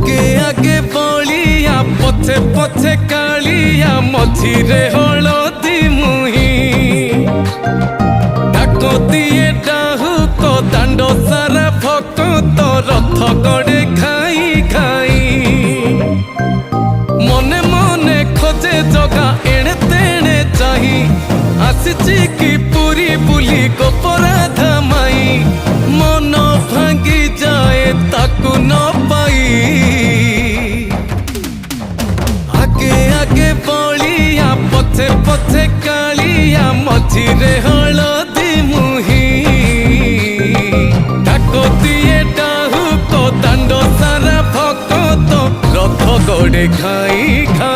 आगे आगे बलिया पछे पछे कालिया मझिरे हलदी मुही डाको दिए डाहुक दांड सारा भक्त रथ गड़े खाई खाई मने मने खोजे जगा एणे तेणे चाही आसिची की पूरी बुली गोपराधा माई मन भांगी जाए ताकू न पाई आगे आगे बलिया पछे पछे कालिया मझिरे हलदी मुही डाको दिए डाहुक दांड सारा भक्त रथ गड़े खाई खाई।